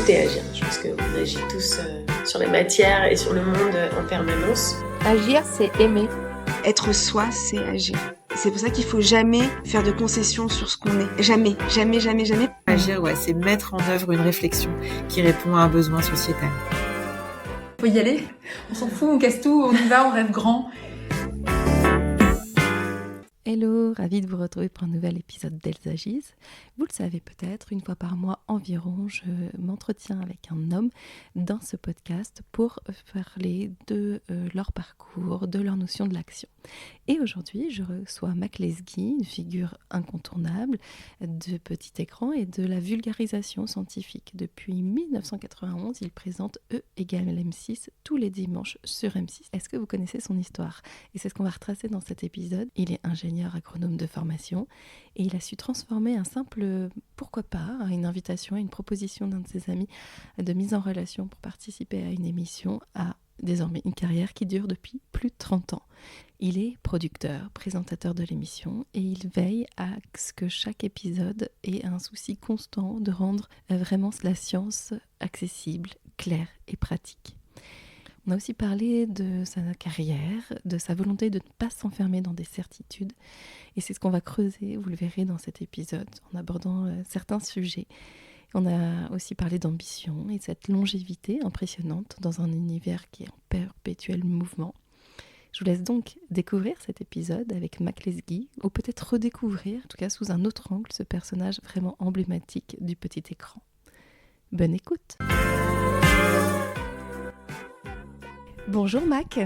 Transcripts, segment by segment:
tout est agir. Je pense qu'on agit tous sur la matière et sur le monde en permanence. Agir, c'est aimer. Être soi, c'est agir. C'est pour ça qu'il faut jamais faire de concessions sur ce qu'on est. Jamais, jamais, jamais, jamais. Agir, c'est mettre en œuvre une réflexion qui répond à un besoin sociétal. Faut y aller, on s'en fout, on casse tout, on y va, on rêve grand. Hello, ravie de vous retrouver pour un nouvel épisode d'Elles agissent. Vous le savez peut-être, une fois par mois environ, je m'entretiens avec un homme dans ce podcast pour parler de leur parcours, de leur notion de l'action. Et aujourd'hui, je reçois Mac Lesguy, une figure incontournable de petit écran et de la vulgarisation scientifique. Depuis 1991, il présente E égale M6 tous les dimanches sur M6. Est-ce que vous connaissez son histoire ? Et c'est ce qu'on va retracer dans cet épisode. Il est ingénieur agronome de formation et il a su transformer un simple pourquoi pas, une invitation, une proposition d'un de ses amis de mise en relation pour participer à une émission à désormais une carrière qui dure depuis plus de 30 ans. Il est producteur, présentateur de l'émission et il veille à ce que chaque épisode ait un souci constant de rendre vraiment la science accessible, claire et pratique. On a aussi parlé de sa carrière, de sa volonté de ne pas s'enfermer dans des certitudes. Et c'est ce qu'on va creuser, vous le verrez dans cet épisode, en abordant certains sujets. On a aussi parlé d'ambition et de cette longévité impressionnante dans un univers qui est en perpétuel mouvement. Je vous laisse donc découvrir cet épisode avec Mac Lesguy, ou peut-être redécouvrir, en tout cas sous un autre angle, ce personnage vraiment emblématique du petit écran. Bonne écoute! Bonjour Mac.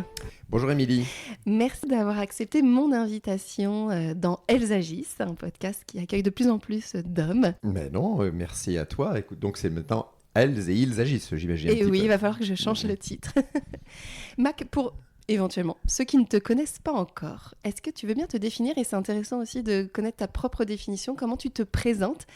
Bonjour Émilie. Merci d'avoir accepté mon invitation dans Elles agissent, un podcast qui accueille de plus en plus d'hommes. Mais non, merci à toi. Écoute, donc c'est maintenant Elles et ils agissent, j'imagine. Et oui, il va falloir que je change le titre. Mac, pour éventuellement ceux qui ne te connaissent pas encore, est-ce que tu veux bien te définir ? Et c'est intéressant aussi de connaître ta propre définition. Comment tu te présentes ?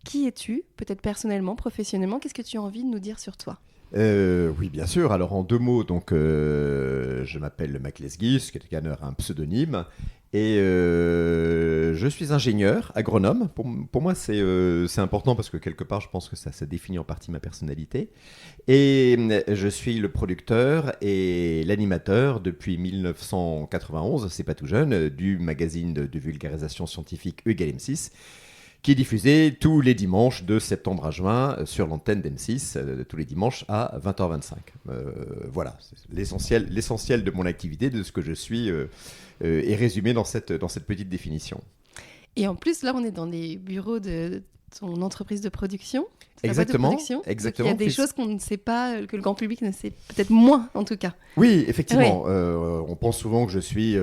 Qui es-tu ? Peut-être personnellement, professionnellement. Qu'est-ce que tu as envie de nous dire sur toi ? Oui, bien sûr. Alors, en deux mots, donc, je m'appelle Mac Lesguy, ce qui est un pseudonyme, et je suis ingénieur, agronome. Pour moi, c'est important parce que quelque part, je pense que ça définit en partie ma personnalité. Et je suis le producteur et l'animateur depuis 1991, c'est pas tout jeune, du magazine de vulgarisation scientifique E égale M6, qui est diffusé tous les dimanches de septembre à juin sur l'antenne d'M6, tous les dimanches à 20h25. Voilà, c'est l'essentiel de mon activité, de ce que je suis, est résumé dans cette petite définition. Et en plus, là, on est dans les bureaux de ton entreprise de production. Exactement. Donc, il y a des choses qu'on ne sait pas, que le grand public ne sait peut-être moins, en tout cas. Oui, effectivement. Oui. On pense souvent que je suis,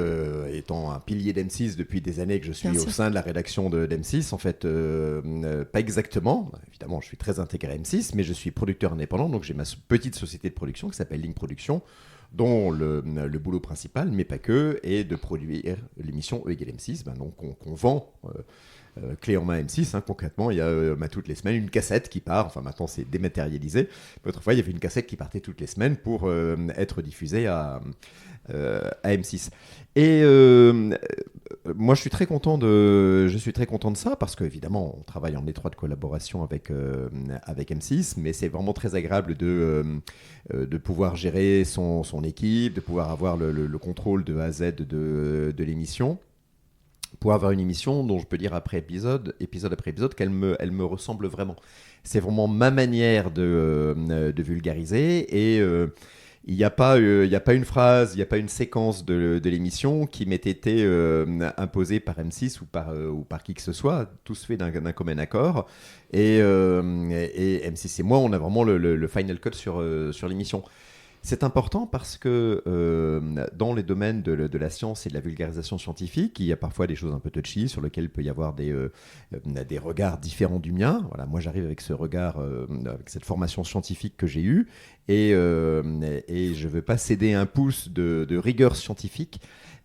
étant un pilier d'M6 depuis des années, que je suis au sein de la rédaction d'M6. En fait, pas exactement. Évidemment, je suis très intégré à M6, mais je suis producteur indépendant. Donc, j'ai ma petite société de production qui s'appelle Ligne Production, dont le boulot principal, mais pas que, est de produire l'émission E égale M6, donc qu'on vend clé en main M6, concrètement. Il y a toutes les semaines une cassette qui part, enfin maintenant c'est dématérialisé, mais autrefois il y avait une cassette qui partait toutes les semaines pour être diffusée à M6. Et moi je suis très content de ça parce qu'évidemment on travaille en étroite collaboration avec M6, mais c'est vraiment très agréable de pouvoir gérer son équipe, de pouvoir avoir le contrôle de A à Z de l'émission, pour avoir une émission dont je peux dire épisode après épisode qu'elle me ressemble vraiment. C'est vraiment ma manière de vulgariser et il n'y a pas une phrase, il n'y a pas une séquence de l'émission qui m'ait été imposée par M6 ou par qui que ce soit. Tout se fait d'un commun accord et M6 et moi, on a vraiment le final cut sur l'émission. C'est important parce que dans les domaines de la science et de la vulgarisation scientifique, il y a parfois des choses un peu touchy sur lesquelles il peut y avoir des regards différents du mien. Voilà, moi, j'arrive avec ce regard, avec cette formation scientifique que j'ai eue et je ne veux pas céder un pouce de rigueur scientifique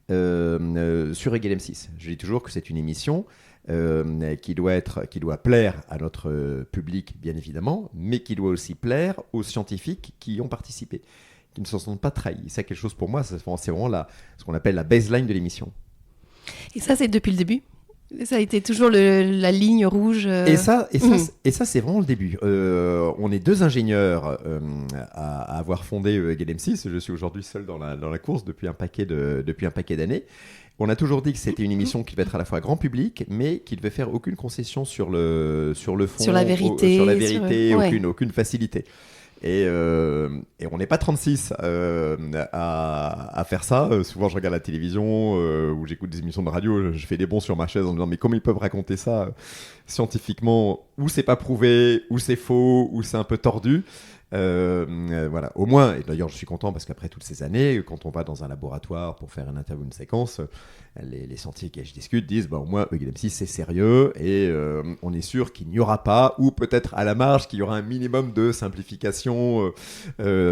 sur Égale M6. Je dis toujours que c'est une émission qui doit plaire à notre public, bien évidemment, mais qui doit aussi plaire aux scientifiques qui y ont participé, qui ne se sentent pas trahis. C'est quelque chose pour moi, c'est vraiment ce qu'on appelle la baseline de l'émission. Et ça, c'est depuis le début ? Ça a été toujours la ligne rouge. Et ça, c'est vraiment le début. On est 2 ingénieurs à avoir fondé Egal M6. Je suis aujourd'hui seul dans la course depuis un paquet d'années. On a toujours dit que c'était une émission qui devait être à la fois grand public, mais qui ne devait faire aucune concession sur le fond, sur la vérité, aucune facilité. Et on n'est pas 36 à faire ça. Souvent, je regarde la télévision ou j'écoute des émissions de radio, je fais des bonds sur ma chaise en me disant mais comment ils peuvent raconter ça scientifiquement, ou c'est pas prouvé, ou c'est faux, ou c'est un peu tordu. Voilà, au moins, et d'ailleurs je suis content parce qu'après toutes ces années, quand on va dans un laboratoire pour faire une interview, une séquence, les scientifiques avec qui je discute disent au moins Egal M6 c'est sérieux et on est sûr qu'il n'y aura pas, ou peut-être à la marge qu'il y aura un minimum de simplification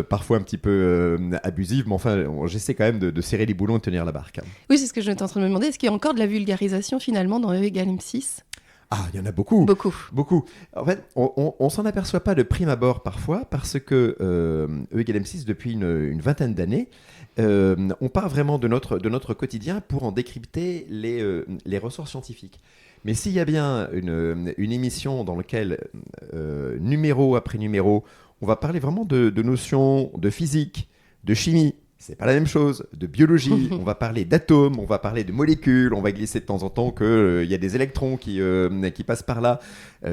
parfois un petit peu abusive, mais enfin j'essaie quand même de serrer les boulons et de tenir la barque. Oui, c'est ce que je suis en train de me demander, est-ce qu'il y a encore de la vulgarisation finalement dans Egal M6 ? Ah, il y en a beaucoup. En fait, on s'en aperçoit pas de prime abord parfois parce que Egal M6, depuis une vingtaine d'années, on part vraiment de notre quotidien pour en décrypter les ressorts scientifiques. Mais s'il y a bien une émission dans laquelle, numéro après numéro, on va parler vraiment de notions de physique, de chimie, c'est pas la même chose, de biologie, on va parler d'atomes, on va parler de molécules, on va glisser de temps en temps qu'il y a des électrons qui passent par là,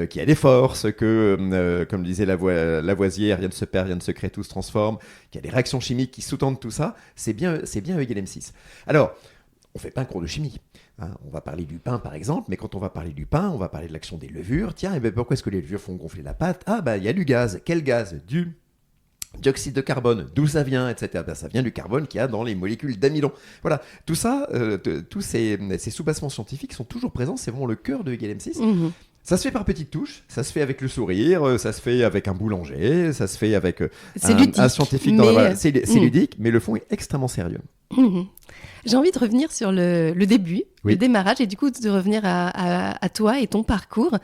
qu'il y a des forces, que, comme disait Lavoisier, rien ne se perd, rien ne se crée, tout se transforme, qu'il y a des réactions chimiques qui sous-tendent tout ça, c'est bien Egal M6. Alors, on fait pas un cours de chimie. On va parler du pain par exemple, mais quand on va parler du pain, on va parler de l'action des levures. Tiens, pourquoi est-ce que les levures font gonfler la pâte ? Il y a du gaz. Quel gaz ? Du dioxyde de carbone, d'où ça vient, etc. Ça vient du carbone qu'il y a dans les molécules d'amidon. Voilà, tout ça, tous ces soubassements scientifiques sont toujours présents, c'est vraiment le cœur de Egal M6. Ça se fait par petites touches, ça se fait avec le sourire, ça se fait avec un boulangers, ça se fait avec un scientifique. C'est ludique, mais le fond est extrêmement sérieux. J'ai envie de revenir sur le début, oui. Le démarrage, et du coup de revenir à toi et ton parcours.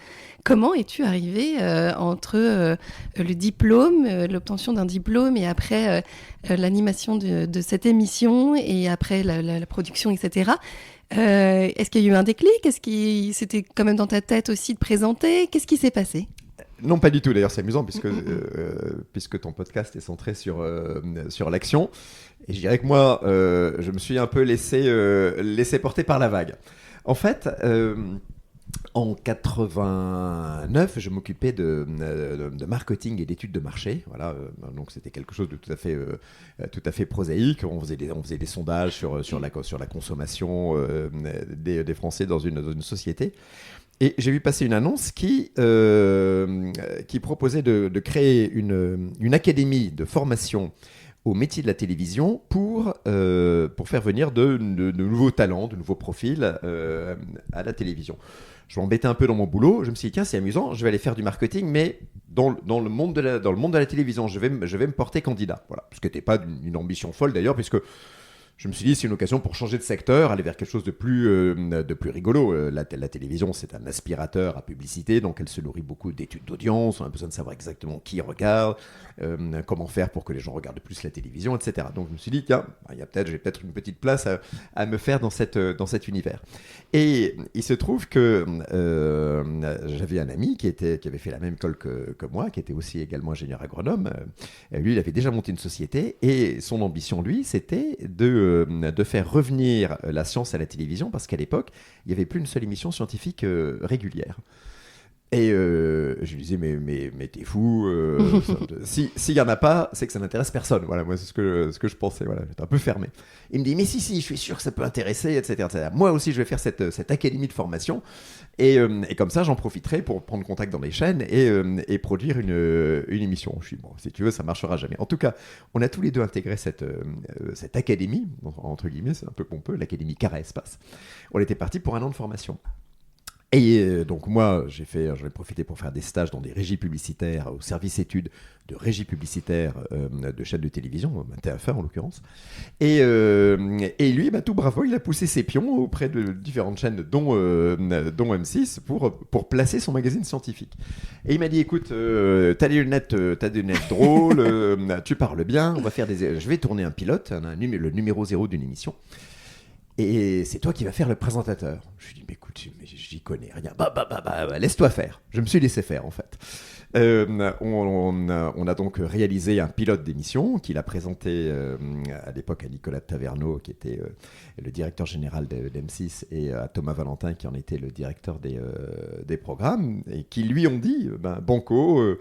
Comment es-tu arrivé entre le diplôme, l'obtention d'un diplôme, et après l'animation de cette émission, et après la production, etc. Est-ce qu'il y a eu un déclic ? Est-ce que c'était quand même dans ta tête aussi de présenter ? Qu'est-ce qui s'est passé ? Non, pas du tout. D'ailleurs, c'est amusant puisque ton podcast est centré sur l'action. Et je dirais que moi, je me suis un peu laissé porter par la vague. En fait, en 89, je m'occupais de marketing et d'études de marché. Voilà, donc c'était quelque chose de tout à fait prosaïque. On faisait des sondages sur la consommation des Français dans une société. Et j'ai vu passer une annonce qui proposait de créer une académie de formation au métier de la télévision pour faire venir de nouveaux talents, de nouveaux profils à la télévision. Je m'embêtais un peu dans mon boulot. Je me suis dit, tiens, c'est amusant, je vais aller faire du marketing, mais dans le monde de la télévision, je vais me porter candidat. Voilà, ce qui n'était pas une ambition folle d'ailleurs, puisque je me suis dit, c'est une occasion pour changer de secteur, aller vers quelque chose de plus rigolo. La télévision, c'est un aspirateur à publicité, donc elle se nourrit beaucoup d'études d'audience. On a besoin de savoir exactement qui regarde, comment faire pour que les gens regardent plus la télévision, etc. Donc je me suis dit, tiens, j'ai peut-être une petite place à me faire dans cet univers. Et il se trouve que j'avais un ami qui avait fait la même école que moi, qui était aussi également ingénieur agronome. Lui, il avait déjà monté une société, et son ambition, lui, c'était de faire revenir la science à la télévision, parce qu'à l'époque, il n'y avait plus une seule émission scientifique régulière. Et je lui disais, mais t'es fou, s'il n'y en a pas, c'est que ça n'intéresse personne. Voilà, moi, c'est ce que je pensais. Voilà, j'étais un peu fermé. Il me dit, mais si, je suis sûr que ça peut intéresser, etc. Moi aussi, je vais faire cette académie de formation. Et comme ça, j'en profiterai pour prendre contact dans les chaînes et produire une émission. Je suis bon, si tu veux, ça marchera jamais. En tout cas, on a tous les deux intégré cette académie, entre guillemets, c'est un peu pompeux, l'académie Carré Espace. On était parti pour 1 an de formation. Et donc moi, j'en ai profité pour faire des stages dans des régies publicitaires, au service études de régies publicitaires de chaînes de télévision, TF1 en l'occurrence. Et lui, tout bravo, il a poussé ses pions auprès de différentes chaînes, dont M6, pour placer son magazine scientifique. Et il m'a dit, écoute, t'as des lunettes drôles, tu parles bien, je vais tourner un pilote, le numéro 0 d'une émission. et c'est toi qui vas faire le présentateur. Je lui dis, mais écoute, j'y connais rien. Laisse-toi faire. Je me suis laissé faire, en fait. On a donc réalisé un pilote d'émission qu'il a présenté à l'époque à Nicolas Taverneau, qui était le directeur général d'M6, et à Thomas Valentin, qui en était le directeur des programmes, et qui lui ont dit, Banco...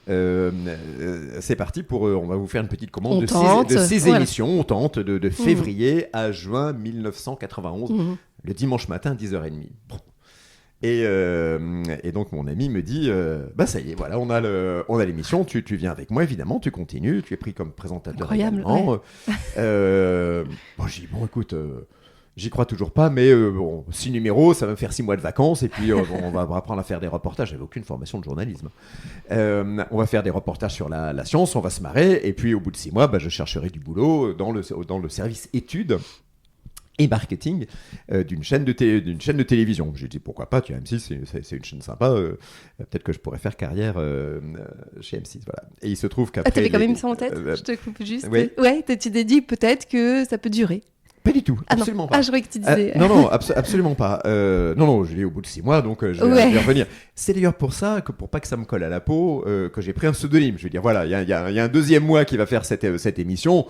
c'est parti on va vous faire une petite commande de 6 émissions. On tente de février à juin 1991, le dimanche matin, 10h30. Bon. Et donc mon ami me dit ça y est, voilà, on a l'émission, tu viens avec moi, évidemment, tu continues, tu es pris comme présentateur. Incroyable, également. J'ai dit, écoute, j'y crois toujours pas, mais 6 numéros, ça va me faire 6 mois de vacances, et puis on va apprendre à faire des reportages. J'avais aucune formation de journalisme. On va faire des reportages sur la science, on va se marrer, et puis au bout de 6 mois, je chercherai du boulot dans le service études et marketing d'une chaîne de télévision. J'ai dit, pourquoi pas, tu as M6, c'est une chaîne sympa, peut-être que je pourrais faire carrière chez M6. Voilà. Et il se trouve qu'après... t'avais quand même ça en tête, je te coupe juste. Oui. Ouais, tu t'es dit peut-être que ça peut durer. Pas du tout, absolument pas. Je croyais que tu disais... non, absolument pas. Non, je l'ai au bout de 6 mois, donc je vais revenir. C'est d'ailleurs pour ça, pour pas que ça me colle à la peau, que j'ai pris un pseudonyme. Je veux dire, voilà, il y a un deuxième mois qui va faire cette émission,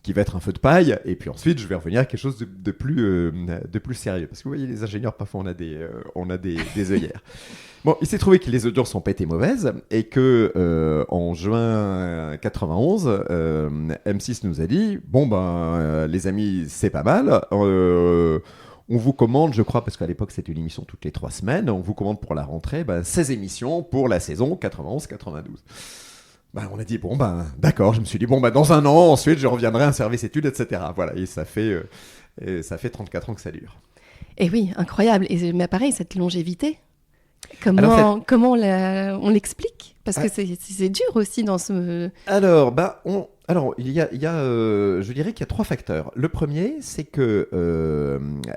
qui va être un feu de paille, et puis ensuite je vais revenir à quelque chose de plus sérieux. Parce que vous voyez, les ingénieurs, parfois on a des œillères. Bon, il s'est trouvé que les audiences n'ont pas été mauvaises, et que en juin 91, M6 nous a dit, les amis, c'est pas mal, on vous commande, je crois, parce qu'à l'époque c'était une émission toutes les 3 semaines, on vous commande pour la rentrée 16 émissions pour la saison 91-92. On a dit, d'accord, je me suis dit, dans un an, ensuite, je reviendrai à un service études, etc. Voilà, et ça fait 34 ans que ça dure. Et oui, incroyable. Mais pareil, cette longévité, comment on l'explique ? Parce que c'est dur aussi dans ce... Alors, il y a je dirais qu'il y a 3 facteurs. Le premier, c'est que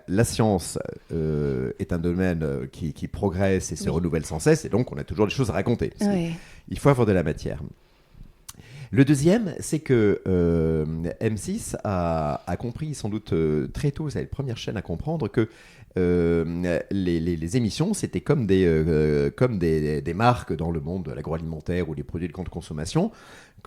la science est un domaine qui progresse et se renouvelle sans cesse, et donc on a toujours des choses à raconter. Il faut avoir de la matière. Le deuxième, c'est que M6 a compris sans doute très tôt, c'est la première chaîne à comprendre que les émissions, c'était comme des marques dans le monde de l'agroalimentaire ou des produits de grande consommation.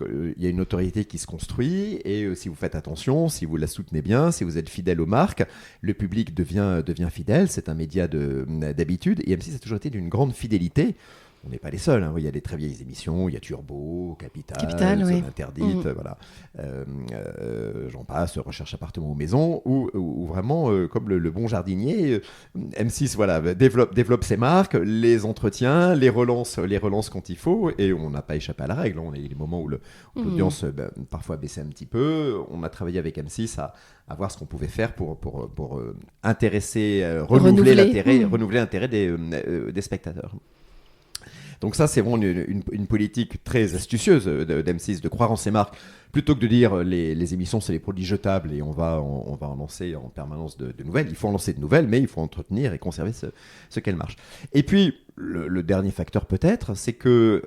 Il y a une autorité qui se construit, et si vous faites attention, si vous la soutenez bien, si vous êtes fidèle aux marques, le public devient fidèle. C'est un média d'habitude, et M6 a toujours été d'une grande fidélité. On n'est pas les seuls, hein. Il y a des très vieilles émissions, il y a Turbo, Capital, Zone Interdite, voilà. J'en passe, Recherche appartement ou maison, où vraiment, comme le bon jardinier, M6 développe ses marques, les entretient, les relance quand il faut, et on n'a pas échappé à la règle. On a eu des moments où l'audience parfois baissait un petit peu. On a travaillé avec M6 à voir ce qu'on pouvait faire pour intéresser, renouveler l'intérêt des spectateurs. Donc ça, c'est vraiment une politique très astucieuse d'M6, de croire en ses marques, plutôt que de dire les émissions, c'est les produits jetables et on va en lancer en permanence de nouvelles. Il faut en lancer de nouvelles, mais il faut entretenir et conserver ce qu'elles marchent. Et puis, le dernier facteur peut-être, c'est que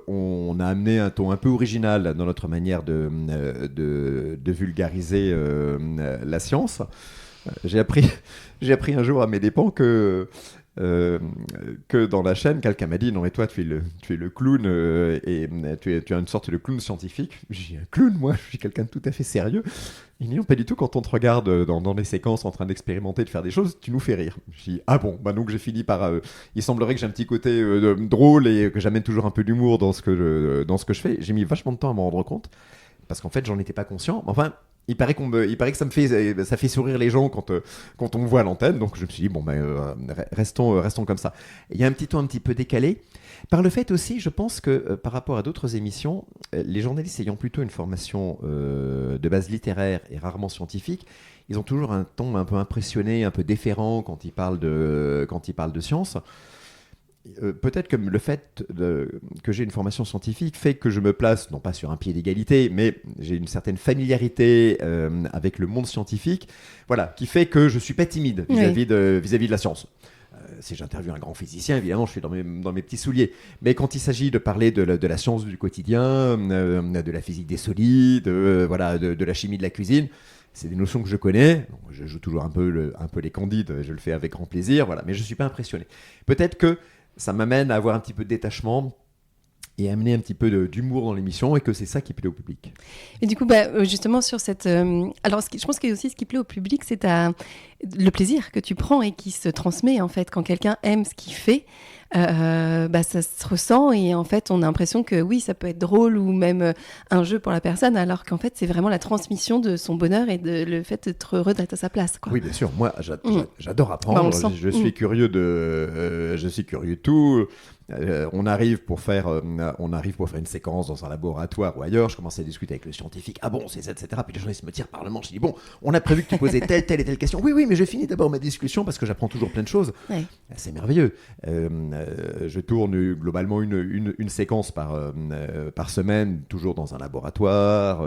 on a amené un ton un peu original dans notre manière de vulgariser la science. J'ai appris un jour à mes dépens que dans la chaîne, quelqu'un m'a dit, non mais toi tu es le clown et tu es une sorte de clown scientifique. J'ai dit, un clown, moi je suis quelqu'un de tout à fait sérieux. Il dit, non, pas du tout, quand on te regarde dans les séquences en train d'expérimenter, de faire des choses, tu nous fais rire. J'ai dit, ah bon, donc j'ai fini par... il semblerait que j'ai un petit côté drôle et que j'amène toujours un peu d'humour dans ce que je fais. J'ai mis vachement de temps à m'en rendre compte, parce qu'en fait j'en étais pas conscient. Enfin, il paraît que ça fait sourire les gens quand on me voit à l'antenne, donc je me suis dit, restons comme ça. Il y a un petit ton un petit peu décalé, par le fait aussi, je pense que par rapport à d'autres émissions, les journalistes ayant plutôt une formation de base littéraire et rarement scientifique, ils ont toujours un ton un peu impressionné, un peu déférent quand ils parlent de science. Peut-être que le fait que j'ai une formation scientifique fait que je me place, non pas sur un pied d'égalité, mais j'ai une certaine familiarité avec le monde scientifique, voilà, qui fait que je ne suis pas timide vis-à-vis de la science. Si j'interviewe un grand physicien, évidemment, je suis dans mes petits souliers. Mais quand il s'agit de parler de la science du quotidien, de la physique des solides, de la chimie de la cuisine, c'est des notions que je connais. Donc, je joue toujours un peu les candides, je le fais avec grand plaisir, voilà, mais je ne suis pas impressionné. Peut-être que ça m'amène à avoir un petit peu de détachement et amener un petit peu d'humour dans l'émission, et que c'est ça qui plaît au public. Et du coup, justement, sur cette... alors, je pense que aussi ce qui plaît au public, c'est le plaisir que tu prends et qui se transmet, en fait. Quand quelqu'un aime ce qu'il fait, ça se ressent, et en fait, on a l'impression que oui, ça peut être drôle ou même un jeu pour la personne, alors qu'en fait, c'est vraiment la transmission de son bonheur et le fait d'être heureux d'être à sa place, quoi. Oui, bien sûr. Moi, j'adore apprendre. Je suis curieux de tout. On arrive pour faire une séquence dans un laboratoire ou ailleurs. Je commence à discuter avec le scientifique. Ah bon, c'est ça, etc. Puis les journalistes me tirent par le manche. Je dis bon, on a prévu que tu posais telle et telle question. Oui, mais je finis d'abord ma discussion parce que j'apprends toujours plein de choses. Ouais. C'est merveilleux. Je tourne globalement une séquence par semaine, toujours dans un laboratoire.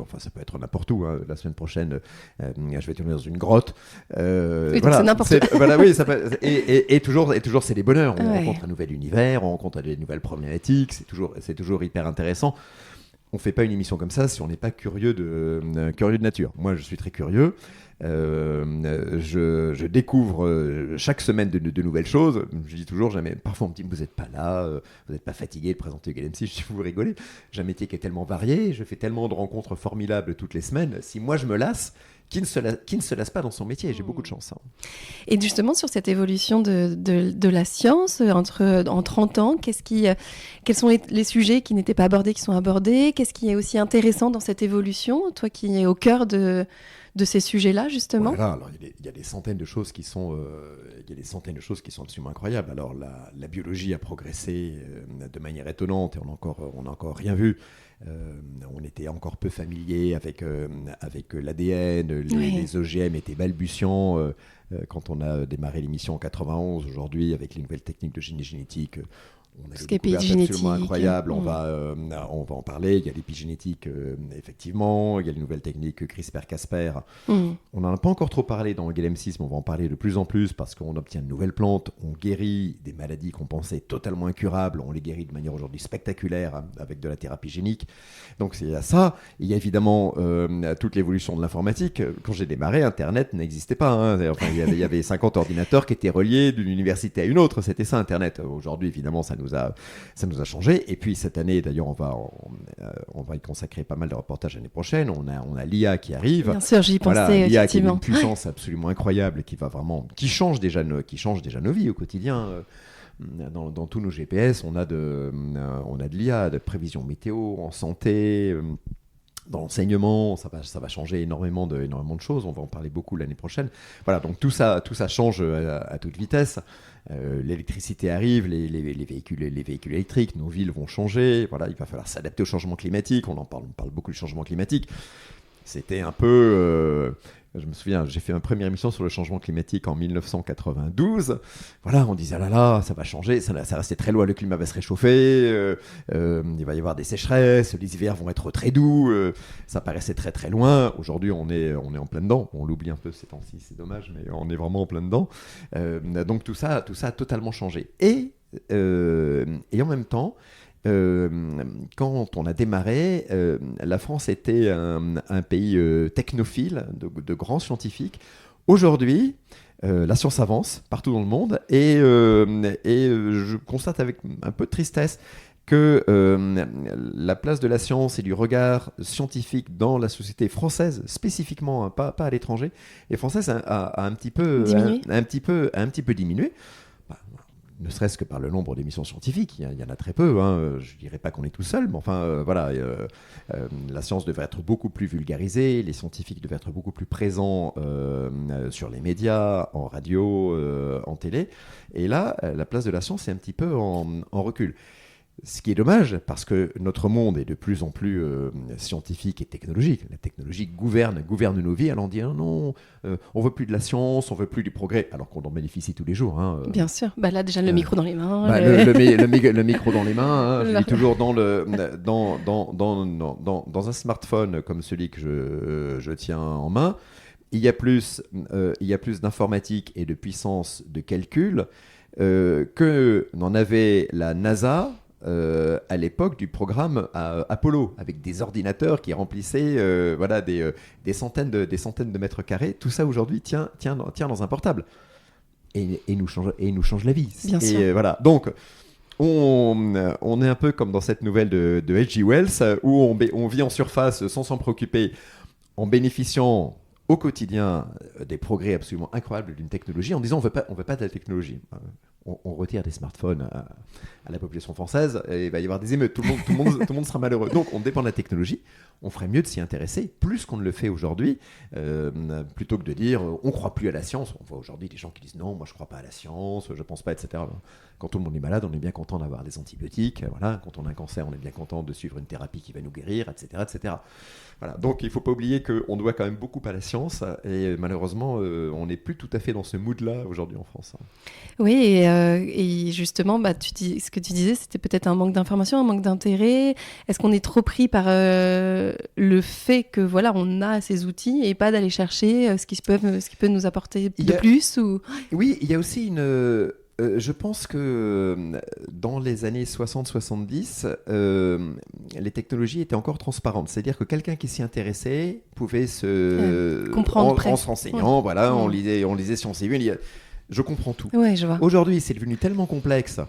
Enfin, ça peut être n'importe où. Hein. La semaine prochaine, je vais tourner dans une grotte. Oui, voilà, c'est n'importe où. Voilà, oui, ça peut, et toujours, c'est des bonheurs. On rencontre un nouvel univers. On rencontre des nouvelles problématiques, c'est toujours hyper intéressant. On ne fait pas une émission comme ça si on n'est pas curieux de nature. Moi, je suis très curieux. Je découvre chaque semaine de nouvelles choses. Je dis toujours, parfois on me dit, vous n'êtes pas là, vous n'êtes pas fatigué de présenter Galen M6. Je dis, vous rigolez. J'ai un métier qui est tellement varié, je fais tellement de rencontres formidables toutes les semaines. Si moi je me lasse, qui ne se lasse pas dans son métier, j'ai beaucoup de chance. Hein. Et justement, sur cette évolution de la science, en 30 ans, quels sont les sujets qui n'étaient pas abordés, qui sont abordés? Qu'est-ce qui est aussi intéressant dans cette évolution, toi qui es au cœur de ces sujets-là, justement? Voilà, alors il y a des centaines de choses qui sont absolument incroyables. Alors la biologie a progressé de manière étonnante, et on n'a encore rien vu. On était encore peu familier avec l'ADN, les OGM étaient balbutiants quand on a démarré l'émission en 91. Aujourd'hui, avec les nouvelles techniques de génétique, on a des découvertes absolument incroyables. On va en parler. Il y a l'épigénétique, effectivement. Il y a les nouvelles techniques CRISPR-Cas9. On n'en a pas encore trop parlé dans Galen M6, mais on va en parler de plus en plus parce qu'on obtient de nouvelles plantes. On guérit des maladies qu'on pensait totalement incurables. On les guérit de manière aujourd'hui spectaculaire avec de la thérapie génique. Donc il y a ça. Il y a évidemment toute l'évolution de l'informatique. Quand j'ai démarré, Internet n'existait pas. Hein. Enfin, il y avait 50 ordinateurs qui étaient reliés d'une université à une autre. C'était ça, Internet. Aujourd'hui, évidemment, ça nous a changé. Et puis cette année, d'ailleurs, on va y consacrer pas mal de reportages l'année prochaine. On a l'IA qui arrive. Bien sûr, j'y pensais, l'IA qui a une effectivement. puissance absolument incroyable, qui change déjà nos vies au quotidien. Dans tous nos GPS, on a de l'IA, de prévision météo, en santé. Dans l'enseignement, ça va changer énormément de choses. On va en parler beaucoup l'année prochaine. Voilà, donc tout ça change à toute vitesse. L'électricité arrive, les véhicules électriques, nos villes vont changer. Voilà, il va falloir s'adapter au changement climatique. On parle beaucoup du changement climatique. C'était un peu... je me souviens, j'ai fait ma première émission sur le changement climatique en 1992. Voilà, on disait, ah là là, ça va changer, ça restait très loin, le climat va se réchauffer, il va y avoir des sécheresses, les hivers vont être très doux, ça paraissait très très loin. Aujourd'hui, on est en plein dedans. On l'oublie un peu ces temps-ci, c'est dommage, mais on est vraiment en plein dedans. Donc tout ça a totalement changé. Et en même temps, quand on a démarré, la France était un pays technophile, de grands scientifiques. Aujourd'hui, la science avance partout dans le monde et je constate avec un peu de tristesse que la place de la science et du regard scientifique dans la société française, spécifiquement, hein, pas à l'étranger, et française a un petit peu diminué. Ne serait-ce que par le nombre d'émissions scientifiques, il y en a très peu, hein. Je ne dirais pas qu'on est tout seul, mais enfin, voilà, la science devrait être beaucoup plus vulgarisée, les scientifiques devraient être beaucoup plus présents sur les médias, en radio, en télé, et là, la place de la science est un petit peu en recul. Ce qui est dommage, parce que notre monde est de plus en plus scientifique et technologique. La technologie gouverne nos vies. Alors on dit non, on veut plus de la science, on veut plus du progrès, alors qu'on en bénéficie tous les jours. Hein. Bien sûr. Là, déjà, le micro dans les mains. Le micro dans les mains. Hein. Je dis toujours dans un smartphone comme celui que je tiens en main, il y a plus d'informatique et de puissance de calcul que n'en avait la NASA à l'époque du programme Apollo, avec des ordinateurs qui remplissaient des centaines de mètres carrés. Tout ça aujourd'hui tient dans un portable et nous change la vie. Bien sûr. Voilà. Donc on est un peu comme dans cette nouvelle de H.G. Wells où on vit en surface sans s'en préoccuper, en bénéficiant au quotidien des progrès absolument incroyables d'une technologie, en disant on veut pas de la technologie. On retire des smartphones à la population française et il va y avoir des émeutes. Tout le monde sera malheureux. Donc on dépend de la technologie. On ferait mieux de s'y intéresser plus qu'on ne le fait aujourd'hui, plutôt que de dire on ne croit plus à la science. On voit aujourd'hui des gens qui disent non, moi je ne crois pas à la science, je ne pense pas, etc. Quand tout le monde est malade, on est bien content d'avoir des antibiotiques. Voilà. Quand on a un cancer, on est bien content de suivre une thérapie qui va nous guérir, etc. etc. Voilà. Donc il ne faut pas oublier qu'on doit quand même beaucoup à la science et malheureusement on n'est plus tout à fait dans ce mood-là aujourd'hui en France. Oui, et justement, ce que tu disais, c'était peut-être un manque d'information, un manque d'intérêt. Est-ce qu'on est trop pris par le fait que voilà, on a ces outils et pas d'aller chercher ce qui peut nous apporter de plus ou... Oui, il y a aussi une... je pense que dans les années 60-70, les technologies étaient encore transparentes. C'est-à-dire que quelqu'un qui s'y intéressait pouvait se comprendre en se renseignant. Ouais. Voilà, on lisait Sciences et Vie. Je comprends tout. Ouais, je vois. Aujourd'hui, c'est devenu tellement complexe.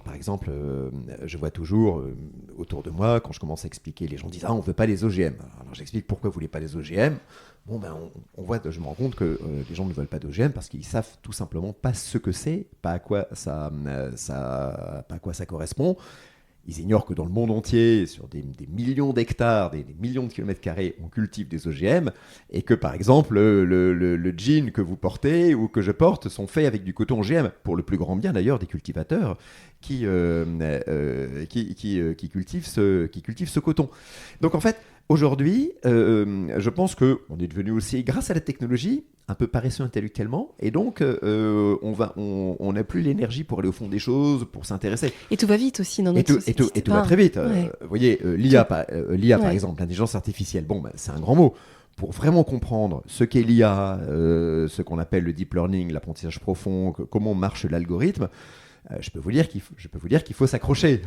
Par exemple, je vois toujours autour de moi, quand je commence à expliquer, les gens disent « Ah, on ne veut pas les OGM ». Alors j'explique pourquoi vous ne voulez pas les OGM. Bon, je me rends compte que les gens ne veulent pas d'OGM parce qu'ils savent tout simplement pas ce que c'est, pas à quoi ça correspond. Ils ignorent que dans le monde entier, sur des millions d'hectares, des millions de kilomètres carrés, on cultive des OGM et que par exemple le jean que vous portez ou que je porte sont faits avec du coton OGM, pour le plus grand bien d'ailleurs des cultivateurs qui cultivent ce coton. Donc en fait, aujourd'hui, je pense qu'on est devenu aussi, grâce à la technologie, un peu paresseux intellectuellement, et donc on n'a plus l'énergie pour aller au fond des choses, pour s'intéresser. Et tout va vite aussi dans notre société. Et tout va très vite. Ouais. Vous voyez, l'IA par exemple, l'intelligence artificielle, c'est un grand mot. Pour vraiment comprendre ce qu'est l'IA, ce qu'on appelle le deep learning, l'apprentissage profond, comment marche l'algorithme, je peux vous dire qu'il faut s'accrocher.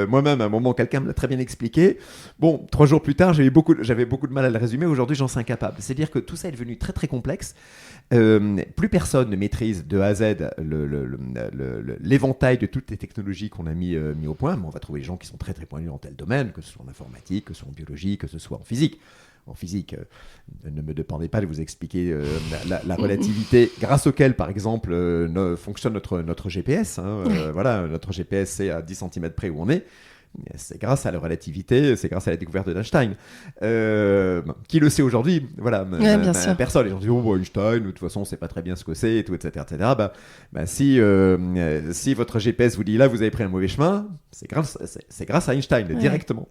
Moi-même, à un moment, quelqu'un me l'a très bien expliqué. Bon, 3 jours plus tard, j'avais beaucoup de mal à le résumer. Aujourd'hui, j'en suis incapable. C'est-à-dire que tout ça est devenu très, très complexe. Plus personne ne maîtrise de A à Z l'éventail de toutes les technologies qu'on a mis au point. Mais on va trouver des gens qui sont très, très pointus dans tel domaine, que ce soit en informatique, que ce soit en biologie, que ce soit en physique. En physique, ne me demandez pas de vous expliquer la relativité grâce auquel, par exemple, fonctionne notre GPS. Voilà, notre GPS, c'est à 10 cm près où on est. C'est grâce à la relativité, c'est grâce à la découverte d'Einstein. Qui le sait aujourd'hui? Voilà, personne. Les gens disent Einstein, de toute façon, on ne sait pas très bien ce que c'est, et tout, etc. Si votre GPS vous dit là, vous avez pris un mauvais chemin, c'est grâce à Einstein, directement.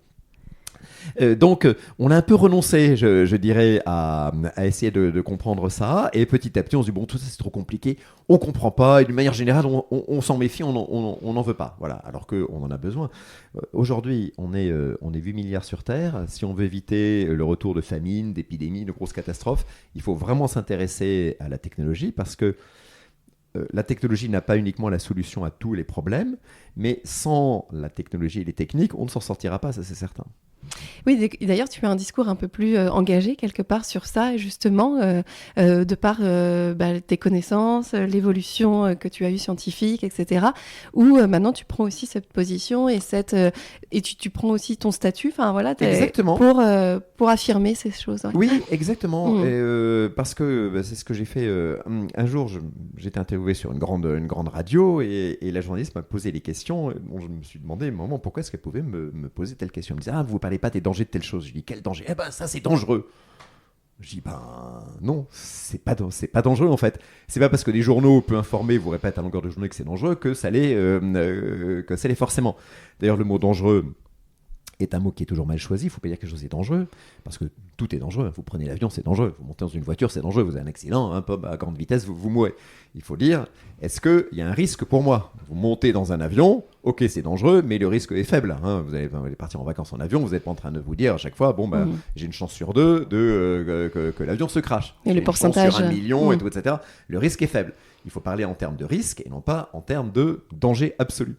Donc, on a un peu renoncé, je dirais, à essayer de comprendre ça. Et petit à petit, on se dit, tout ça, c'est trop compliqué. On ne comprend pas. Et d'une manière générale, on s'en méfie, on n'en veut pas. Voilà, alors qu'on en a besoin. Aujourd'hui, on est 8 milliards sur Terre. Si on veut éviter le retour de famine, d'épidémies, de grosses catastrophes, il faut vraiment s'intéresser à la technologie parce que la technologie n'a pas uniquement la solution à tous les problèmes, mais sans la technologie et les techniques, on ne s'en sortira pas, ça c'est certain. Oui, d'ailleurs, tu as un discours un peu plus engagé quelque part sur ça, justement, de par tes connaissances, l'évolution que tu as eue scientifique, etc. Où maintenant tu prends aussi cette position et tu prends aussi ton statut, exactement. Pour affirmer ces choses. Hein. Oui, exactement. Parce que c'est ce que j'ai fait. Un jour, j'étais interviewé sur une grande radio et la journaliste m'a posé des questions. Bon, je me suis demandé, maman, pourquoi est-ce qu'elle pouvait me poser telle question? Elle me disait, vous parlez pas des dangers de telle chose. Je dis, quel danger? Ça c'est dangereux. Je dis, non, c'est pas dangereux en fait. C'est pas parce que les journaux peu informés vous répètent à longueur de journée que c'est dangereux que ça l'est forcément. D'ailleurs, le mot dangereux est un mot qui est toujours mal choisi. Il ne faut pas dire que quelque chose est dangereux, parce que tout est dangereux. Vous prenez l'avion, c'est dangereux. Vous montez dans une voiture, c'est dangereux. Vous avez un accident, à grande vitesse, vous mourrez. Il faut dire, est-ce qu'il y a un risque pour moi? Vous montez dans un avion, ok, c'est dangereux, mais le risque est faible. Vous allez partir en vacances en avion, vous n'êtes pas en train de vous dire à chaque fois, j'ai une chance sur 2 que l'avion se crache. Et le pourcentage sur 1 million, et tout, etc. Le risque est faible. Il faut parler en termes de risque et non pas en termes de danger absolu.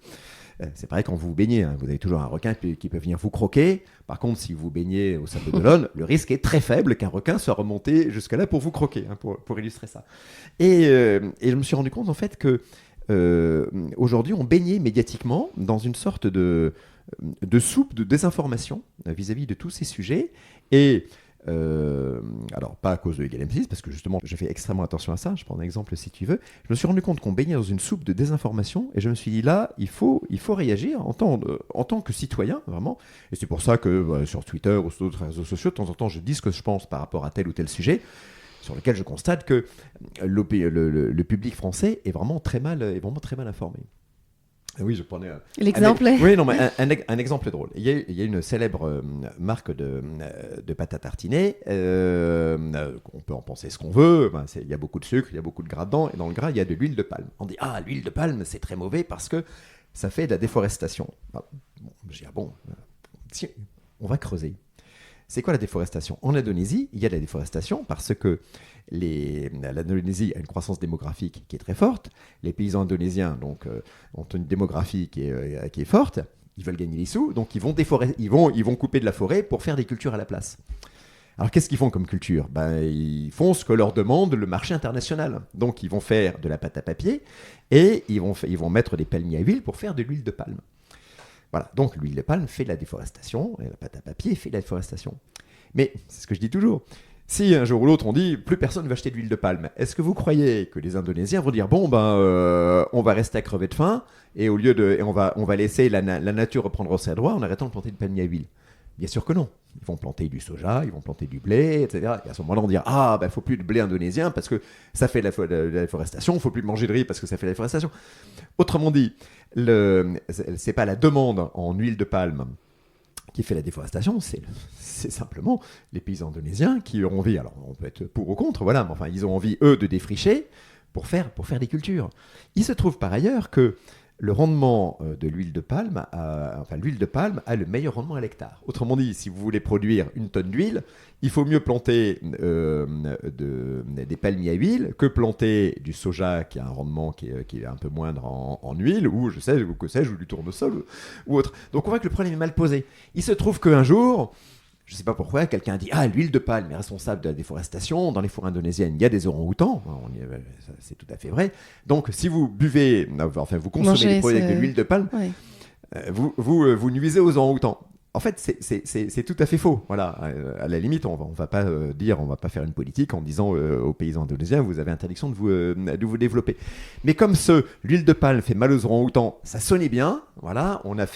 C'est pareil quand vous vous baignez, hein, vous avez toujours un requin qui peut venir vous croquer. Par contre, si vous baignez au Sable d'Olonne, le risque est très faible qu'un requin soit remonté jusque là pour vous croquer, hein, pour illustrer ça. Et je me suis rendu compte en fait que aujourd'hui, on baignait médiatiquement dans une sorte de soupe de désinformation vis-à-vis de tous ces sujets. Et alors, pas à cause de Égal M6, parce que justement, je fais extrêmement attention à ça. Je prends un exemple si tu veux. Je me suis rendu compte qu'on baignait dans une soupe de désinformation et je me suis dit là, il faut réagir en tant que citoyen, vraiment. Et c'est pour ça que sur Twitter ou sur d'autres réseaux sociaux, de temps en temps, je dis ce que je pense par rapport à tel ou tel sujet, sur lequel je constate que le public français est vraiment très mal informé. Oui, je prenais l'exemple. Oui, non, mais un exemple drôle. Il y a une célèbre marque de pâte à tartiner. On peut en penser ce qu'on veut. Il y a beaucoup de sucre, il y a beaucoup de gras dedans. Et dans le gras, il y a de l'huile de palme. On dit l'huile de palme, c'est très mauvais parce que ça fait de la déforestation. Je dis si, on va creuser. C'est quoi la déforestation ? En Indonésie, il y a de la déforestation parce que l'Indonésie a une croissance démographique qui est très forte. Les paysans indonésiens donc, ont une démographie qui est forte. Ils veulent gagner des sous, donc ils vont couper de la forêt pour faire des cultures à la place. Alors qu'est-ce qu'ils font comme culture ? Ils font ce que leur demande le marché international. Donc ils vont faire de la pâte à papier et ils vont mettre des palmiers à huile pour faire de l'huile de palme. Voilà, donc l'huile de palme fait de la déforestation et la pâte à papier fait de la déforestation. Mais c'est ce que je dis toujours. Si un jour ou l'autre on dit plus personne ne va acheter de l'huile de palme, est-ce que vous croyez que les Indonésiens vont dire on va rester à crever de faim et on va laisser la nature reprendre ses droits en arrêtant de planter de palmiers à huile ? Bien sûr que non. Ils vont planter du soja, ils vont planter du blé, etc. Et à ce moment-là, on dire faut plus de blé indonésien parce que ça fait de la déforestation, il faut plus manger de riz parce que ça fait de la déforestation. Autrement dit, c'est pas la demande en huile de palme qui fait la déforestation, c'est simplement les paysans indonésiens qui ont envie, alors on peut être pour ou contre, voilà, mais enfin ils ont envie eux de défricher pour faire des cultures. Il se trouve par ailleurs que le rendement de l'huile de palme, l'huile de palme a le meilleur rendement à l'hectare. Autrement dit, si vous voulez produire une tonne d'huile, il faut mieux planter des palmiers à huile que planter du soja qui a un rendement qui est un peu moindre en huile, ou ou du tournesol ou autre. Donc on voit que le problème est mal posé. Il se trouve qu'un jour, je ne sais pas pourquoi, quelqu'un dit l'huile de palme est responsable de la déforestation. Dans les forêts indonésiennes, il y a des orang-outans. C'est tout à fait vrai. Donc, si vous buvez, vous consommez des produits avec de l'huile de palme, vous nuisez aux orang-outans. En fait, c'est tout à fait faux. Voilà. À la limite, on va pas faire une politique en disant aux paysans indonésiens, vous avez interdiction de vous développer. Mais comme l'huile de palme fait mal aux orang-outans, ça sonnait bien. Voilà, on a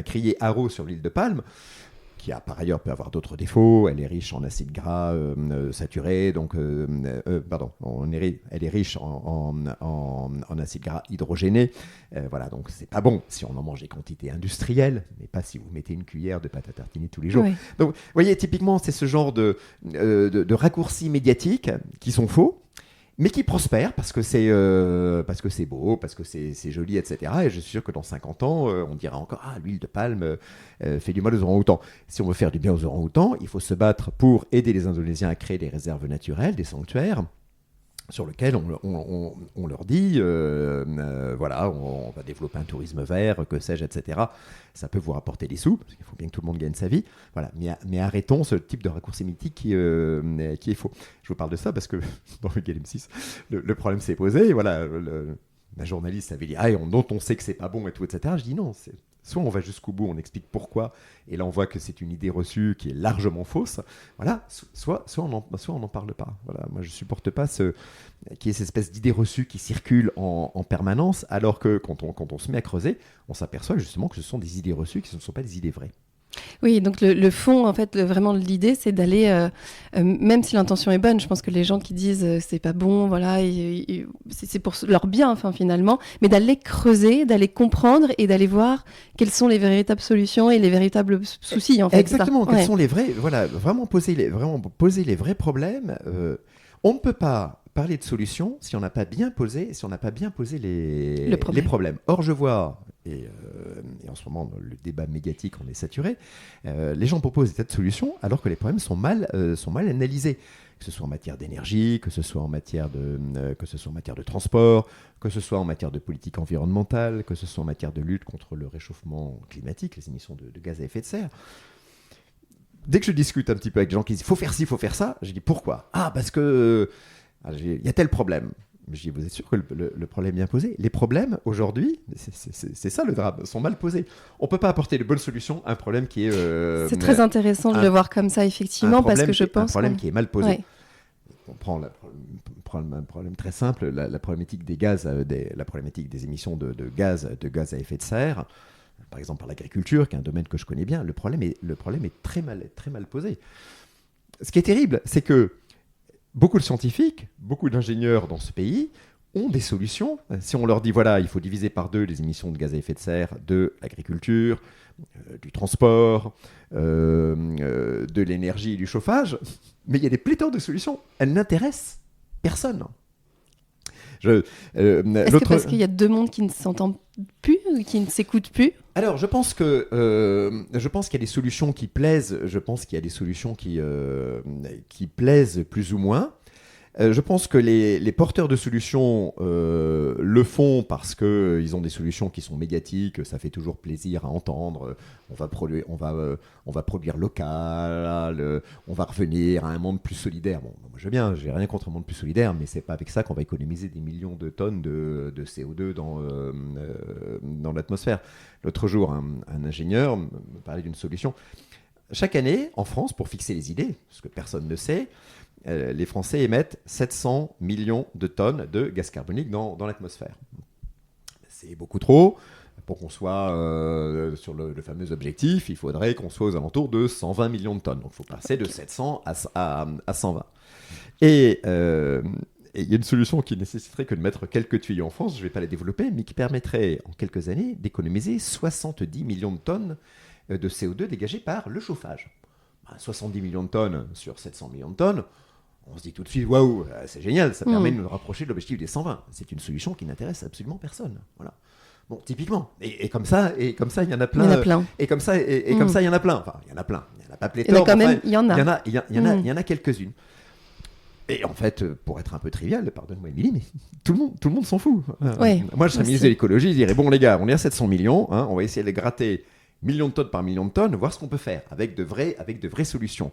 crié haro sur l'huile de palme, qui par ailleurs peut avoir d'autres défauts. Elle est riche en acides gras saturés, donc elle est riche en acides gras hydrogénés. Voilà, donc c'est pas bon si on en mange des quantités industrielles, mais pas si vous mettez une cuillère de pâte à tartiner tous les jours. Oui. Donc, vous voyez, typiquement, c'est ce genre de raccourcis médiatiques qui sont faux, mais qui prospèrent parce que c'est beau, parce que c'est joli, etc. Et je suis sûr que dans 50 ans, on dira encore l'huile de palme fait du mal aux orang-outans. Si on veut faire du bien aux orang-outans, il faut se battre pour aider les Indonésiens à créer des réserves naturelles, des sanctuaires, sur lesquels on leur dit on va développer un tourisme vert, que sais-je, etc. Ça peut vous rapporter des sous, parce qu'il faut bien que tout le monde gagne sa vie. Voilà. Mais arrêtons ce type de raccourci mythique qui est faux. Je vous parle de ça parce que dans le Égal M6, le problème s'est posé. Voilà, la journaliste avait dit dont on sait que c'est pas bon et tout, etc. Je dis non, soit on va jusqu'au bout, on explique pourquoi, et là on voit que c'est une idée reçue qui est largement fausse. Voilà, soit on n'en parle pas. Voilà, moi je supporte pas qu'il y ait cette espèce d'idée reçue qui circule en permanence, alors que quand on se met à creuser, on s'aperçoit justement que ce sont des idées reçues qui ne sont pas des idées vraies. Oui, donc le fond, en fait, vraiment l'idée, c'est d'aller, même si l'intention est bonne, je pense que les gens qui disent c'est pas bon, voilà, c'est pour leur bien, enfin finalement, mais d'aller creuser, d'aller comprendre et d'aller voir quelles sont les véritables solutions et les véritables soucis, en fait. Exactement, quels sont les vrais, voilà, vraiment poser les vrais problèmes. On ne peut pas parler de solutions si on n'a pas bien posé, les problèmes. Or, je vois, et en ce moment, le débat médiatique en est saturé, les gens proposent des tas de solutions alors que les problèmes sont mal analysés. Que ce soit en matière d'énergie, que ce soit en matière de transport, que ce soit en matière de politique environnementale, que ce soit en matière de lutte contre le réchauffement climatique, les émissions de gaz à effet de serre. Dès que je discute un petit peu avec des gens qui disent « faut faire ci, faut faire ça », je dis « pourquoi ?»« Ah, parce que il y a tel problème. » Je dis « vous êtes sûr que le problème est bien posé ?» Les problèmes, aujourd'hui, c'est ça le drame, sont mal posés. On ne peut pas apporter de bonnes solutions à un problème qui est... c'est très intéressant de le voir comme ça, effectivement, parce que je pense... Un problème qui est mal posé. Ouais. On prend un problème très simple, la problématique des gaz, la problématique des émissions de gaz à effet de serre, par exemple par l'agriculture, qui est un domaine que je connais bien. Le problème est très mal posé. Ce qui est terrible, c'est que beaucoup de scientifiques, beaucoup d'ingénieurs dans ce pays ont des solutions. Si on leur dit, voilà, il faut diviser par 2 les émissions de gaz à effet de serre de l'agriculture, du transport, de l'énergie et du chauffage, mais il y a des pléthores de solutions. Elles n'intéressent personne. Est-ce que parce qu'il y a 2 mondes qui ne s'entendent plus, qui ne s'écoutent plus ? Alors, je pense qu'il y a des solutions qui plaisent. Je pense qu'il y a des solutions qui plaisent plus ou moins. Je pense que les porteurs de solutions le font parce qu'ils ont des solutions qui sont médiatiques, ça fait toujours plaisir à entendre. On va produire local, on va revenir à un monde plus solidaire. Bon, moi je veux bien, j'ai rien contre un monde plus solidaire, mais c'est pas avec ça qu'on va économiser des millions de tonnes de CO2 dans l'atmosphère. L'autre jour, un ingénieur me parlait d'une solution. Chaque année, en France, pour fixer les idées, ce que personne ne sait, les Français émettent 700 millions de tonnes de gaz carbonique dans l'atmosphère. C'est beaucoup trop. Pour qu'on soit sur le fameux objectif, il faudrait qu'on soit aux alentours de 120 millions de tonnes. Donc il faut passer de 700 à 120. Et il y a une solution qui nécessiterait que de mettre quelques tuyaux en France, je ne vais pas les développer, mais qui permettrait en quelques années d'économiser 70 millions de tonnes de CO2 dégagées par le chauffage. 70 millions de tonnes sur 700 millions de tonnes, on se dit tout de suite, waouh, c'est génial, ça permet de nous rapprocher de l'objectif des 120. C'est une solution qui n'intéresse absolument personne. Voilà. Bon, typiquement. Et comme ça, il y en a plein. Il y en a plein. Et comme ça, il y en a plein. Enfin, il y en a plein. Il n'y en a pas pléthore. Il y en a quand même, il y en a. Il y en a quelques-unes. Et en fait, pour être un peu trivial, pardonne-moi Émilie, mais tout le monde s'en fout. Ouais, moi, je serais ministre de l'écologie, je dirais, bon les gars, on est à 700 millions, hein, on va essayer de les gratter millions de tonnes par millions de tonnes, voir ce qu'on peut faire avec de vraies solutions.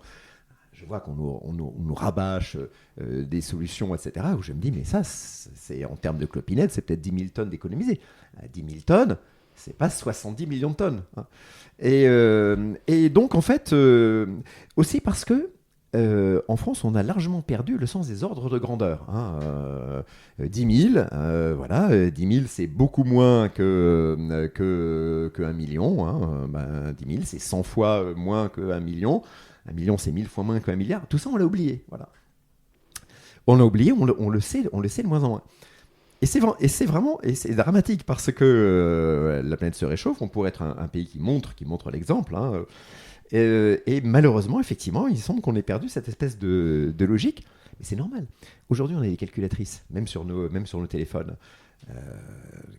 Je vois qu'on nous rabâche des solutions, etc., où je me dis, mais ça, c'est en termes de clopinettes, c'est peut-être 10 000 tonnes d'économiser. 10 000 tonnes, c'est pas 70 millions de tonnes. Hein. Et donc, en fait, aussi parce que en France, on a largement perdu le sens des ordres de grandeur. Hein. 10 000, voilà, 10 000, c'est beaucoup moins que 1 million. Hein. 10 000, c'est 100 fois moins que 1 million. 1 million, c'est 1000 fois moins qu'un milliard. Tout ça, on l'a oublié. Voilà. On l'a oublié, on le sait de moins en moins. Et c'est dramatique parce que la planète se réchauffe. On pourrait être un pays qui montre l'exemple. Hein. Et malheureusement, effectivement, il semble qu'on ait perdu cette espèce de logique. Mais c'est normal. Aujourd'hui, on a des calculatrices, même sur nos téléphones.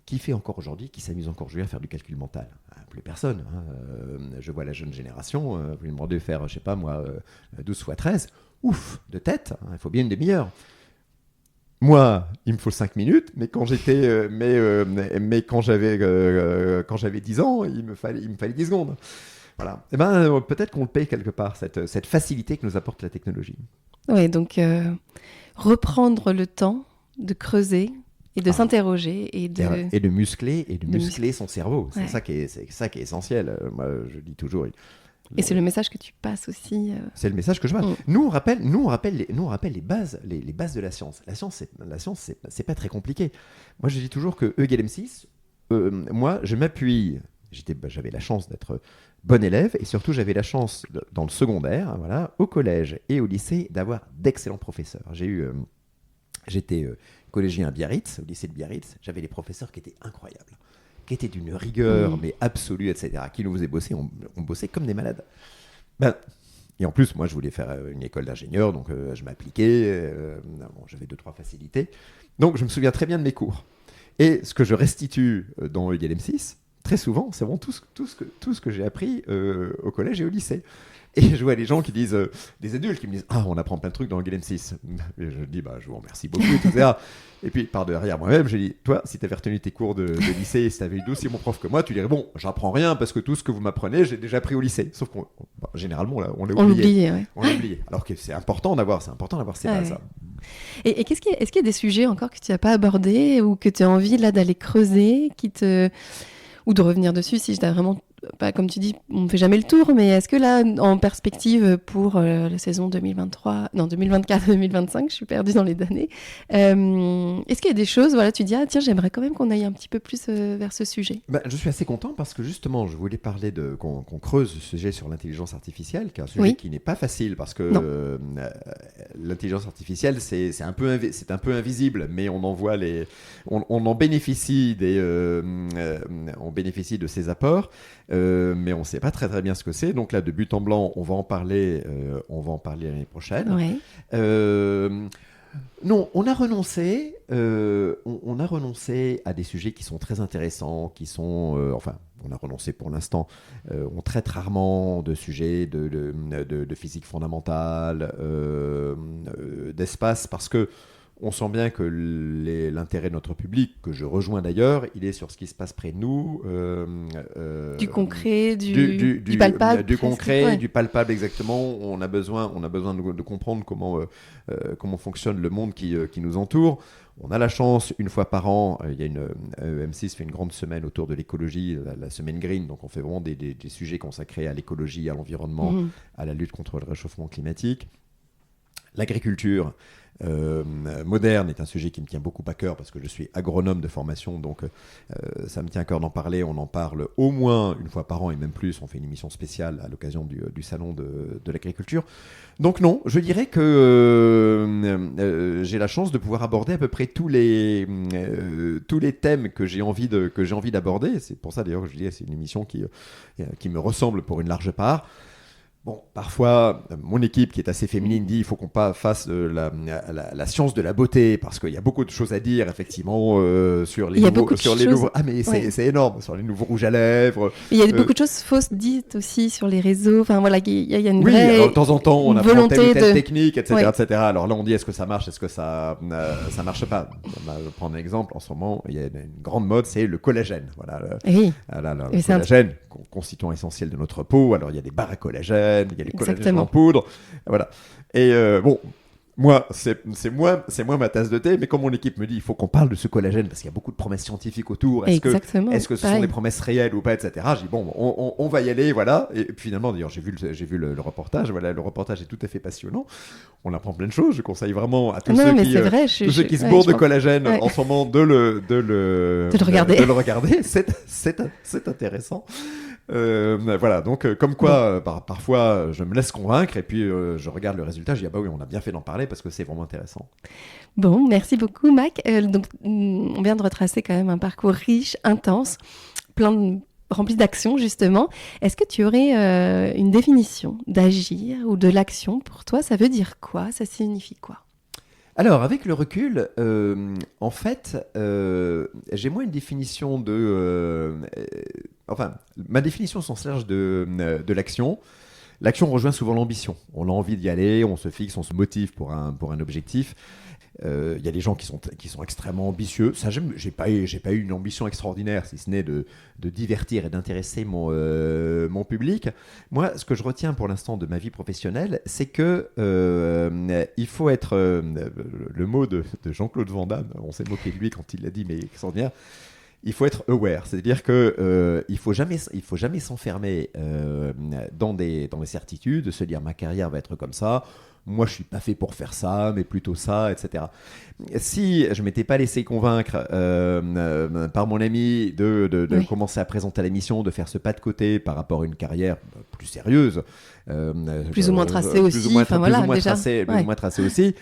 Qui fait encore aujourd'hui, qui s'amuse encore aujourd'hui à faire du calcul mental? Plus personne. Hein. Je vois la jeune génération, vous lui demandez de faire, je sais pas moi, 12 fois 13. Ouf, de tête, hein, il faut bien une demi-heure. Moi, il me faut 5 minutes, mais quand j'étais, quand j'avais 10 ans, il me fallait 10 secondes. Voilà. Et peut-être qu'on le paye quelque part, cette facilité que nous apporte la technologie. Oui, donc reprendre le temps de creuser et de s'interroger et de muscler son cerveau. C'est ça qui est essentiel. Moi, je dis toujours. Et c'est le message que tu passes aussi. C'est le message que je passe. Nous on rappelle les bases de la science. La science, c'est pas très compliqué. Moi, je dis toujours que E = M6. Moi, je m'appuie. J'avais la chance d'être bon élève et surtout j'avais la chance dans le secondaire, voilà, au collège et au lycée d'avoir d'excellents professeurs. J'étais collégien à Biarritz, au lycée de Biarritz. J'avais des professeurs qui étaient incroyables, qui étaient d'une rigueur mais absolue, etc., qui nous faisaient bosser. On bossait comme des malades. Et en plus, moi, je voulais faire une école d'ingénieur, donc je m'appliquais. J'avais 2-3 facilités. Donc, je me souviens très bien de mes cours. Et ce que je restitue dans EGaL M6, très souvent, c'est vraiment tout ce que j'ai appris au collège et au lycée. Et je vois des gens qui disent, des adultes qui me disent « Ah, on apprend plein de trucs dans EGaL M6 ». Et je dis « Je vous remercie beaucoup, etc. » Et puis, par derrière moi-même, j'ai dit « Toi, si tu avais retenu tes cours de lycée et si tu avais eu aussi mon prof que moi, tu dirais « Bon, j'apprends rien parce que tout ce que vous m'apprenez, j'ai déjà appris au lycée. » Sauf qu'on, généralement, là, on l'a oublié. On l'a oublié. Alors que c'est important d'avoir ces bases. Ouais. Et est-ce qu'il y a des sujets encore que tu n'as pas abordés ou que tu as envie là d'aller creuser, ou de revenir dessus si je dois vraiment... comme tu dis, on ne fait jamais le tour, mais est-ce que là, en perspective pour la saison 2024-2025, je suis perdue dans les années, est-ce qu'il y a des choses, voilà, tu dis, tiens, j'aimerais quand même qu'on aille un petit peu plus vers ce sujet? Je suis assez content parce que justement, je voulais parler qu'on creuse ce sujet sur l'intelligence artificielle, qui est un sujet qui n'est pas facile parce que l'intelligence artificielle, c'est un peu invisible, mais on en bénéficie on bénéficie de ses apports. Mais on ne sait pas très bien ce que c'est. Donc là, de but en blanc, on va en parler l'année prochaine. Ouais. Non, on a renoncé à des sujets qui sont très intéressants, qui sont... on a renoncé pour l'instant. On traite rarement de sujets de physique fondamentale, d'espace, parce que on sent bien que l'intérêt de notre public, que je rejoins d'ailleurs, il est sur ce qui se passe près de nous. Du concret, du palpable. Du concret, du palpable, exactement. On a besoin de comprendre comment fonctionne le monde qui nous entoure. On a la chance, une fois par an, M6 fait une grande semaine autour de l'écologie, la semaine green, donc on fait vraiment des sujets consacrés à l'écologie, à l'environnement, à la lutte contre le réchauffement climatique. L'agriculture moderne est un sujet qui me tient beaucoup à cœur parce que je suis agronome de formation, donc ça me tient à cœur d'en parler. On en parle au moins une fois par an et même plus. On fait une émission spéciale à l'occasion du salon de l'agriculture. Donc non, je dirais que j'ai la chance de pouvoir aborder à peu près tous les thèmes que j'ai envie d'aborder. C'est pour ça d'ailleurs que je dis c'est une émission qui me ressemble pour une large part. Bon, parfois, mon équipe, qui est assez féminine, dit qu'il faut qu'on fasse la science de la beauté, parce qu'il y a beaucoup de choses à dire, effectivement, sur les nouveaux... Ah, mais c'est énorme, sur les nouveaux rouges à lèvres. Il y a beaucoup de choses fausses dites aussi sur les réseaux. Enfin, voilà, il y a une vraie alors, de temps en temps, on apprend telle ou telle technique, etc., Ouais. etc. Alors là, on dit, est-ce que ça marche, est-ce que ça marche pas? On va prendre un exemple. En ce moment, il y a une grande mode, c'est le collagène. Voilà, le collagène, constituant essentiel de notre peau. Alors, il y a des barres à collagène, il y a les collagènes en poudre, voilà. Et moi, c'est moins ma tasse de thé, mais comme mon équipe me dit, il faut qu'on parle de ce collagène parce qu'il y a beaucoup de promesses scientifiques autour. Est-ce que ce sont des promesses réelles ou pas, etc. J'ai dit bon, on va y aller, voilà. Et finalement, d'ailleurs, j'ai vu le reportage. Voilà, le reportage est tout à fait passionnant. On apprend plein de choses. Je conseille vraiment à tous ceux qui se bourrent de collagène en ce moment de le regarder. C'est intéressant. Voilà, donc comme quoi parfois je me laisse convaincre et puis je regarde le résultat, je dis on a bien fait d'en parler parce que c'est vraiment intéressant. Bon, merci beaucoup Mac. Donc on vient de retracer quand même un parcours riche, intense, rempli d'actions justement. Est-ce que tu aurais une définition d'agir ou de l'action? Pour toi, ça veut dire quoi? Ça signifie quoi? Alors, avec le recul, en fait, j'ai moins une définition ma définition au sens large de l'action. L'action rejoint souvent l'ambition. On a envie d'y aller, on se fixe, on se motive pour un objectif. Il y a des gens qui sont extrêmement ambitieux. Ça, j'ai pas eu une ambition extraordinaire, si ce n'est de divertir et d'intéresser mon public. Moi, ce que je retiens pour l'instant de ma vie professionnelle, c'est que il faut être le mot de Jean-Claude Van Damme. On s'est moqué de lui quand il l'a dit, mais extraordinaire. Il faut être aware, c'est-à-dire que il faut jamais s'enfermer dans des certitudes, se dire ma carrière va être comme ça. Moi, je suis pas fait pour faire ça, mais plutôt ça, etc. Si je m'étais pas laissé convaincre par mon ami de commencer à présenter l'émission, de faire ce pas de côté par rapport à une carrière plus sérieuse, plus ou moins tracée aussi, plus ou moins tracée aussi,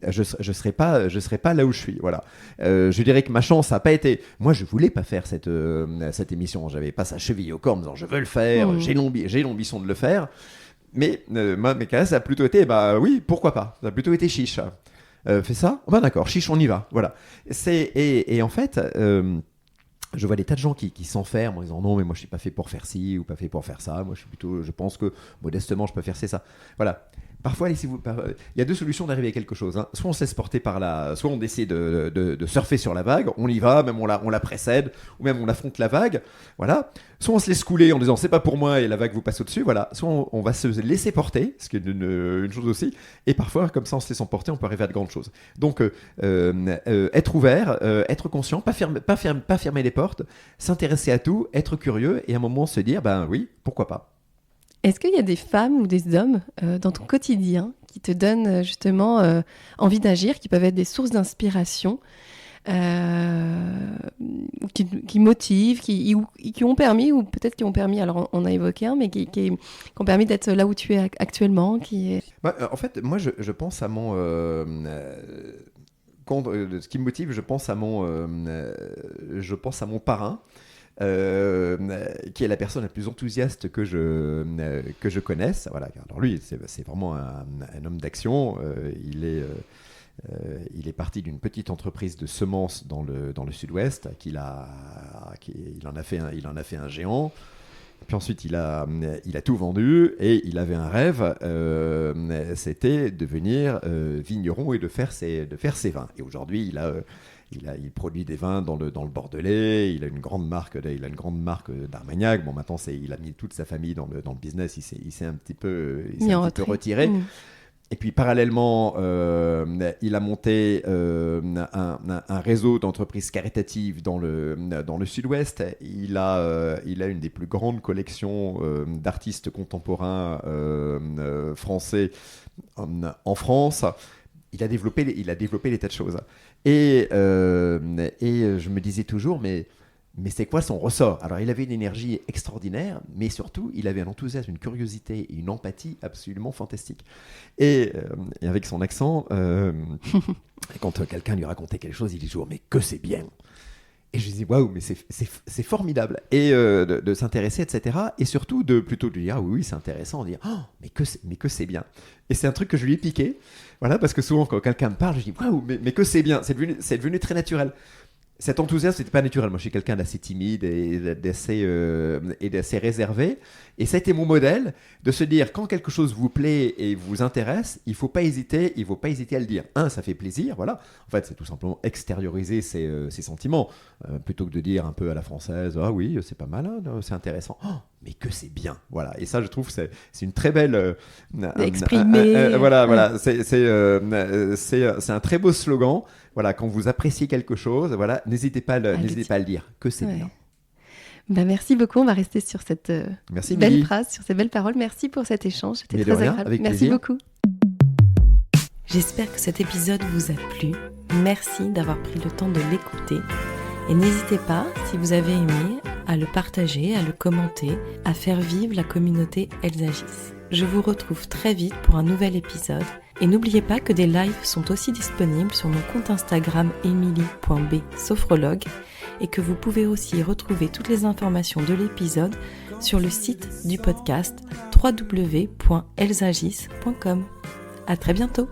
je serais pas là où je suis. Voilà. Je dirais que ma chance n'a pas été. Moi, je voulais pas faire cette émission. J'avais pas sa cheville au corps en me disant je veux le faire, j'ai l'ambition de le faire. Mais mes cas, ça a plutôt été, bah oui, pourquoi pas. Ça a plutôt été chiche. Fais ça ? Bah d'accord, chiche, on y va. Voilà. Et en fait, je vois des tas de gens qui s'enferment en disant non, mais moi je suis pas fait pour faire ci ou pas fait pour faire ça. Moi je pense que modestement je peux faire ça. Voilà. Parfois, il y a deux solutions d'arriver à quelque chose. Hein. Soit on se laisse porter soit on essaie de surfer sur la vague, on y va, même on la précède, ou même on affronte la vague. Voilà. Soit on se laisse couler en disant c'est pas pour moi et la vague vous passe au-dessus. Voilà. Soit on va se laisser porter, ce qui est une chose aussi. Et parfois, comme ça, en se laissant porter, on peut arriver à de grandes choses. Donc, être ouvert, être conscient, pas fermer les portes, s'intéresser à tout, être curieux et à un moment se dire ben oui, pourquoi pas. Est-ce qu'il y a des femmes ou des hommes dans ton quotidien qui te donnent justement envie d'agir, qui peuvent être des sources d'inspiration, qui motivent, qui ont permis, ou peut-être qui ont permis, alors on a évoqué un, mais qui ont permis d'être là où tu es actuellement En fait, moi je pense à mon... ce qui me motive, je pense à mon parrain. Qui est la personne la plus enthousiaste que je connaisse. Voilà. Alors lui, c'est vraiment un homme d'action. Il est parti d'une petite entreprise de semences dans le sud-ouest. Il en a fait un géant. Puis ensuite, il a tout vendu et il avait un rêve, c'était devenir vigneron et de faire ses vins. Et aujourd'hui, il produit des vins dans le Bordelais. Il a une grande marque d'Armagnac. Bon, maintenant, il a mis toute sa famille dans le business. Il s'est un petit peu retiré. Et puis, parallèlement, il a monté un réseau d'entreprises caritatives dans le sud-ouest. Il a une des plus grandes collections d'artistes contemporains français en France. Il a développé des tas de choses. Et je me disais toujours, mais c'est quoi son ressort ? Alors, il avait une énergie extraordinaire, mais surtout, il avait un enthousiasme, une curiosité et une empathie absolument fantastique. Et avec son accent, quand quelqu'un lui racontait quelque chose, il disait toujours « mais que c'est bien !» Et je disais « waouh, mais c'est formidable !» Et de s'intéresser, etc. Et surtout, plutôt de dire « ah oui, c'est intéressant », de dire oh, mais que c'est bien !» Et c'est un truc que je lui ai piqué, voilà, parce que souvent, quand quelqu'un me parle, je dis « waouh, mais que c'est bien !» C'est devenu très naturel. Cet enthousiasme, c'était pas naturel. Moi, je suis quelqu'un d'assez timide et d'assez réservé. Et ça a été mon modèle de se dire, quand quelque chose vous plaît et vous intéresse, il faut pas hésiter à le dire. Ça fait plaisir, voilà. En fait, c'est tout simplement extérioriser ses sentiments, plutôt que de dire un peu à la française, ah oui, c'est pas mal, hein, c'est intéressant. Oh, mais que c'est bien, voilà. Et ça, je trouve, c'est une très belle... Exprimer. Voilà. C'est un très beau slogan. Voilà, quand vous appréciez quelque chose, voilà, n'hésitez pas à le dire, que c'est bien. Ben, merci beaucoup, on va rester sur cette belle phrase, sur ces belles paroles. Merci pour cet échange, c'était très agréable. Merci beaucoup. J'espère que cet épisode vous a plu. Merci d'avoir pris le temps de l'écouter. Et n'hésitez pas, si vous avez aimé, à le partager, à le commenter, à faire vivre la communauté Elles agissent. Je vous retrouve très vite pour un nouvel épisode. Et n'oubliez pas que des lives sont aussi disponibles sur mon compte Instagram emily.b-sophrologue et que vous pouvez aussi retrouver toutes les informations de l'épisode sur le site du podcast www.ellesagissent.com. À très bientôt.